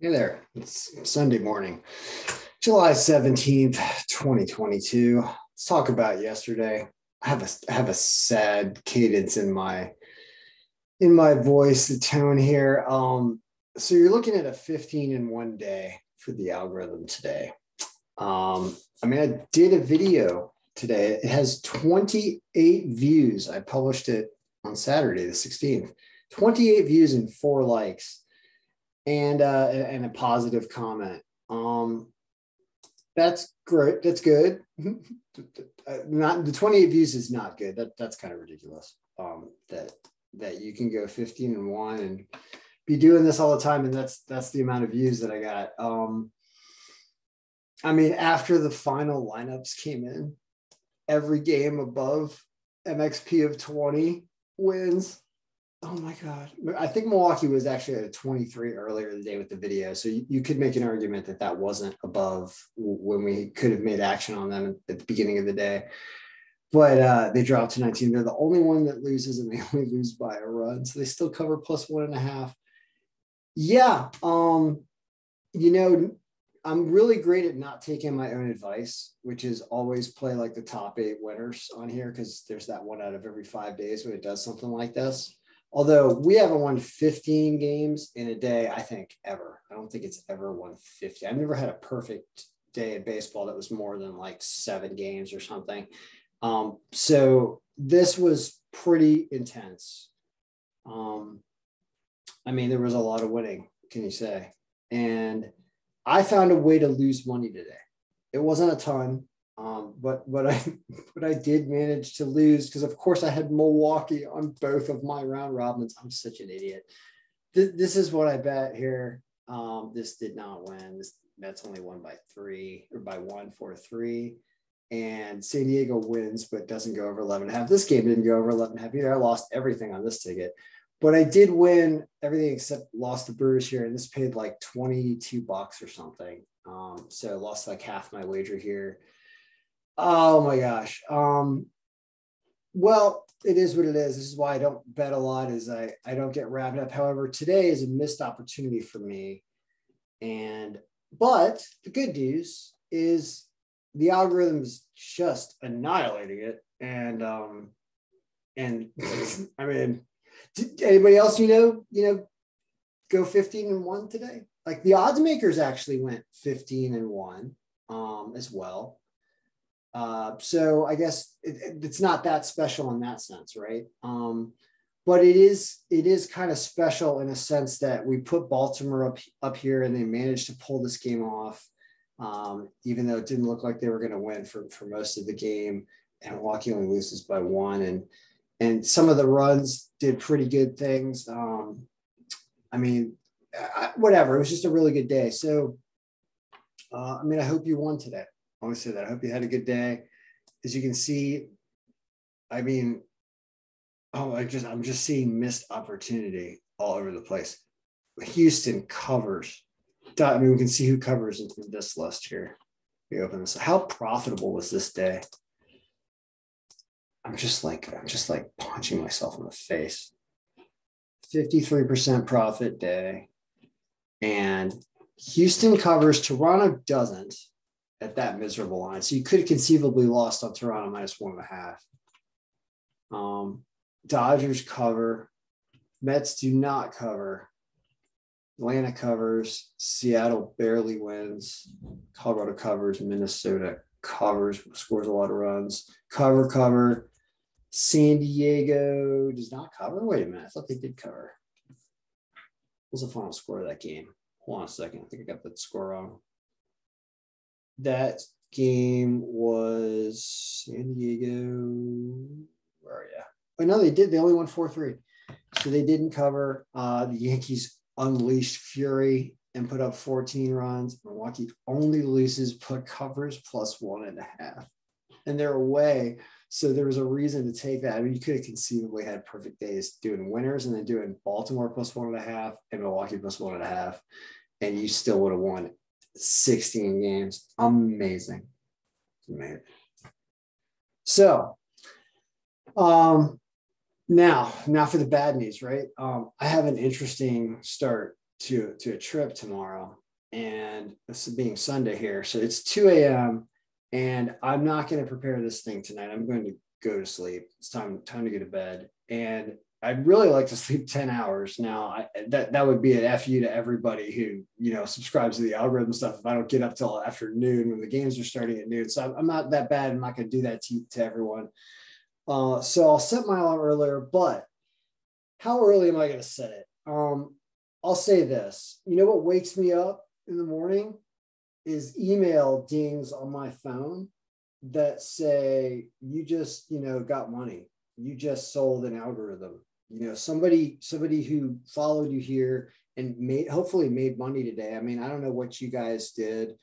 Hey there, it's Sunday morning, July 17th, 2022. Let's talk about yesterday. I have a sad cadence in my voice, the tone here. So you're looking at a 15 in one day for the algorithm today. I did a video today. It has 28 views. I published it on Saturday, the 16th. 28 views and 4 likes. And a positive comment. That's great. That's good. Not the 28 views is not good. That's kind of ridiculous. That you can go 15 and 1 and be doing this all the time, and that's the amount of views that I got. After the final lineups came in, every game above MXP of 20 wins. Oh my God. I think Milwaukee was actually at a 23 earlier in the day with the video. So you could make an argument that wasn't above when we could have made action on them at the beginning of the day. But they dropped to 19. They're the only one that loses, and they only lose by a run. So they still cover plus 1.5. Yeah. I'm really great at not taking my own advice, which is always play like the top 8 winners on here, because there's that one out of every 5 days when it does something like this. Although we haven't won 15 games in a day, I think, ever. I don't think it's ever won 50. I've never had a perfect day in baseball that was more than like 7 games or something. So this was pretty intense. There was a lot of winning, can you say? And I found a way to lose money today. It wasn't a ton. But I did manage to lose because, of course, I had Milwaukee on both of my round robins. I'm such an idiot. This is what I bet here. This did not win. That's only won by 3 or by 1 4-3. And San Diego wins, but doesn't go over 11.5. This game didn't go over 11.5 either. I lost everything on this ticket, but I did win everything except lost the Brewers here, and this paid like $22 or something. So I lost like half my wager here. Oh my gosh. Well, it is what it is. This is why I don't bet a lot, is I don't get wrapped up. However, today is a missed opportunity for me. But the good news is the algorithm is just annihilating it. And did anybody else, go 15 and 1 today? Like the odds makers actually went 15 and 1 as well. So I guess it's not that special in that sense, right? But it is kind of special in a sense that we put Baltimore up here, and they managed to pull this game off, even though it didn't look like they were going to win for most of the game. And Milwaukee only loses by 1, and some of the runs did pretty good things. Whatever. It was just a really good day. So, I hope you won today. I want to say that. I hope you had a good day. As you can see, I'm just seeing missed opportunity all over the place. Houston covers. We can see who covers in this list here. We open this. How profitable was this day? I'm just like punching myself in the face. 53% profit day. And Houston covers, Toronto doesn't. At that miserable line. So you could have conceivably lost on Toronto minus 1.5. Dodgers cover. Mets do not cover. Atlanta covers. Seattle barely wins. Colorado covers. Minnesota covers, scores a lot of runs. Cover. San Diego does not cover. Wait a minute. I thought they did cover. What was the final score of that game? Hold on a second. I think I got that score wrong. That game was San Diego. Where are you? Oh, no, they did. They only won 4-3. So they didn't cover. The Yankees unleashed fury and put up 14 runs. Milwaukee only loses, but covers plus 1.5. And they're away. So there was a reason to take that. You could have conceivably had perfect days doing winners and then doing Baltimore plus 1.5 and Milwaukee plus 1.5. And you still would have won 16 games. Amazing. So now for the bad news, right? I have an interesting start to a trip tomorrow, and this is being Sunday here. So it's 2 a.m. and I'm not going to prepare this thing tonight. I'm going to go to sleep. It's time to go to bed. And I'd really like to sleep 10 hours. Now, that would be an FU to everybody who, subscribes to the algorithm stuff if I don't get up till afternoon when the games are starting at noon. So I'm not that bad. I'm not going to do that to everyone. So I'll set my alarm earlier, but how early am I going to set it? I'll say this. You know what wakes me up in the morning is email dings on my phone that say, you just, got money. You just sold an algorithm. Somebody who followed you here and hopefully made money today. I mean, I don't know what you guys did.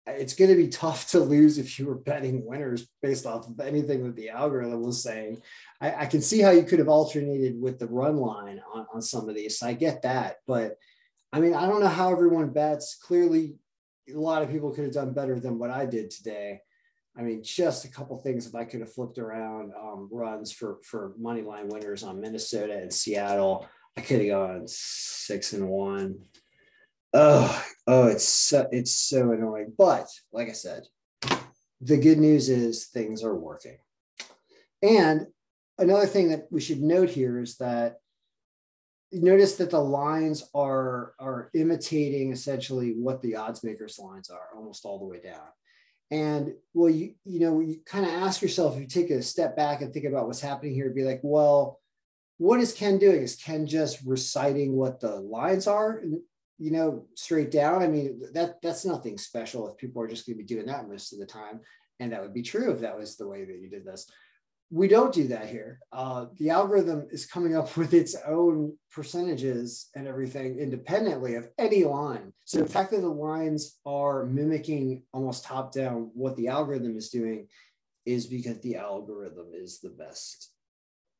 It's going to be tough to lose if you were betting winners based off of anything that the algorithm was saying. I can see how you could have alternated with the run line on some of these. So I get that. But I mean, I don't know how everyone bets. Clearly, a lot of people could have done better than what I did today. I mean, just a couple things if I could have flipped around runs for money line winners on Minnesota and Seattle. I could have gone 6-1. It's so annoying. But like I said, the good news is things are working. And another thing that we should note here is that you notice that the lines are imitating essentially what the odds makers lines are almost all the way down. And well, you kind of ask yourself, if you take a step back and think about what's happening here, be like, well, what is Ken doing? Is Ken just reciting what the lines are, straight down? I mean, that's nothing special if people are just going to be doing that most of the time. And that would be true if that was the way that you did this. We don't do that here. The algorithm is coming up with its own percentages and everything independently of any line. So the fact that the lines are mimicking almost top down what the algorithm is doing is because the algorithm is the best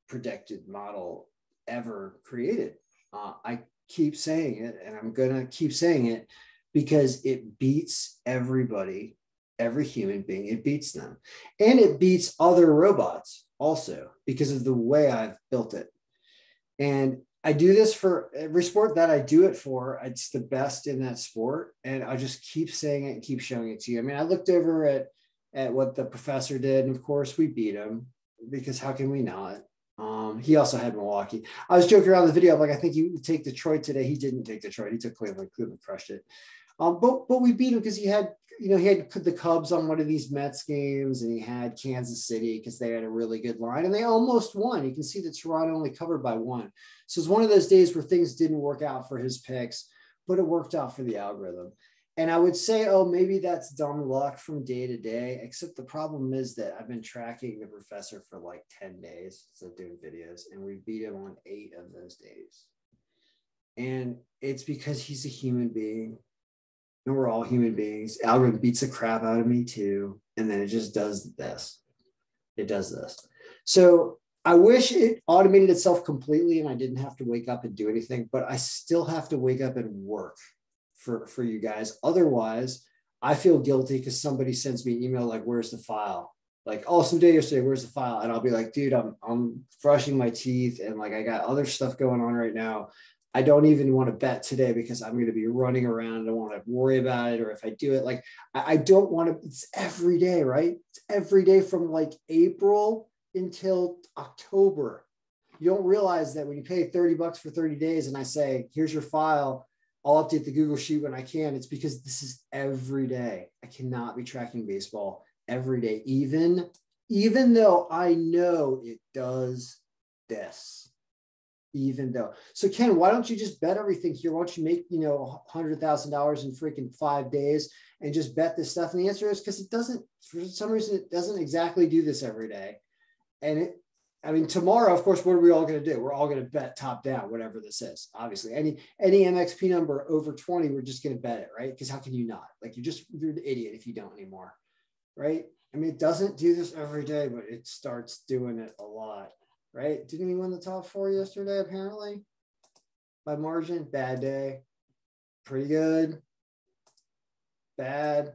predicted model ever created. I keep saying it, and I'm going to keep saying it because it beats everybody. Every human being, it beats them. And it beats other robots also because of the way I've built it. And I do this for every sport that I do it for. It's the best in that sport. And I just keep saying it and keep showing it to you. I mean, I looked over at what the professor did, and of course we beat him because how can we not? He also had Milwaukee. I was joking around the video. I'm like, I think he would take Detroit today. He didn't take Detroit. He took Cleveland. Cleveland crushed it. But we beat him because he had the Cubs on one of these Mets games, and he had Kansas City because they had a really good line, and they almost won. You can see that Toronto only covered by 1. So it's one of those days where things didn't work out for his picks, but it worked out for the algorithm. And I would say, maybe that's dumb luck from day to day, except the problem is that I've been tracking the professor for like 10 days, so doing videos, and we beat him on 8 of those days. And it's because he's a human being. And we're all human beings. Algorithm beats the crap out of me too. And then it just does this. It does this. So I wish it automated itself completely and I didn't have to wake up and do anything, but I still have to wake up and work for you guys. Otherwise, I feel guilty because somebody sends me an email like, where's the file? Like, some day yesterday, where's the file? And I'll be like, dude, I'm brushing my teeth and like I got other stuff going on right now. I don't even want to bet today because I'm going to be running around. I don't want to worry about it. Or if I do it, like, I don't want to, it's every day, right? It's every day from like April until October. You don't realize that when you pay $30 for 30 days and I say, here's your file, I'll update the Google Sheet when I can. It's because this is every day. I cannot be tracking baseball every day, even though I know it does this. Even though. So Ken, why don't you just bet everything here? Why don't you make, $100,000 in freaking 5 days and just bet this stuff? And the answer is because it doesn't, for some reason, it doesn't exactly do this every day. And tomorrow, of course, what are we all going to do? We're all going to bet top down, whatever this is. Obviously, any MXP number over 20, we're just going to bet it, right? Because how can you not? Like you're an idiot if you don't anymore, right? I mean, it doesn't do this every day, but it starts doing it a lot. Right? Didn't we win the top 4 yesterday, apparently? By margin? Bad day. Pretty good. Bad.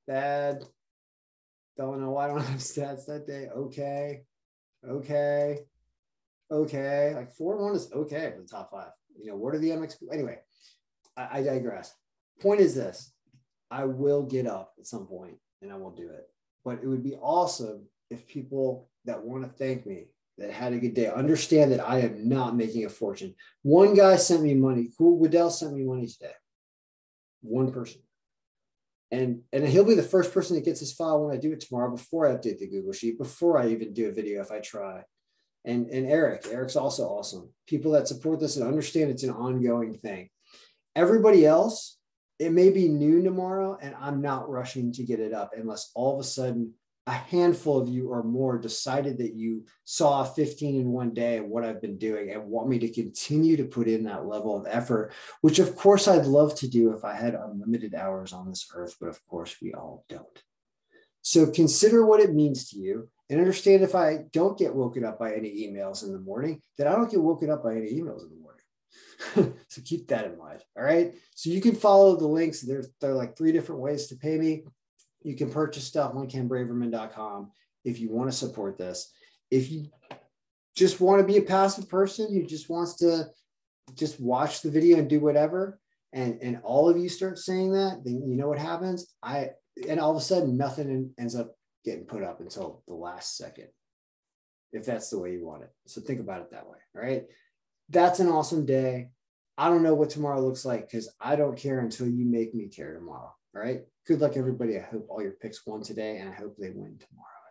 Don't know why I don't have stats that day. Okay. Like 4-1 is okay for the top 5. What are the MX? Anyway, I digress. Point is this: I will get up at some point and I will do it. But it would be awesome if people that want to thank me, that had a good day, understand that I am not making a fortune. One guy sent me money. Cool. Waddell sent me money today. One person. And he'll be the first person that gets his file when I do it tomorrow, before I update the Google Sheet, before I even do a video if I try. And Eric's also awesome. People that support this and understand it's an ongoing thing. Everybody else, it may be noon tomorrow and I'm not rushing to get it up unless all of a sudden a handful of you or more decided that you saw 15 in one day of what I've been doing and want me to continue to put in that level of effort, which of course I'd love to do if I had unlimited hours on this earth, but of course we all don't. So consider what it means to you and understand, if I don't get woken up by any emails in the morning, that I don't get woken up by any emails in the morning. So keep that in mind. All right. So you can follow the links. There are like 3 different ways to pay me. You can purchase stuff on kenbraverman.com if you want to support this. If you just want to be a passive person who just wants to just watch the video and do whatever, and all of you start saying that, then you know what happens. And all of a sudden nothing ends up getting put up until the last second, if that's the way you want it. So think about it that way. All right. That's an awesome day. I don't know what tomorrow looks like because I don't care until you make me care tomorrow. All right. Good luck, everybody. I hope all your picks won today and I hope they win tomorrow.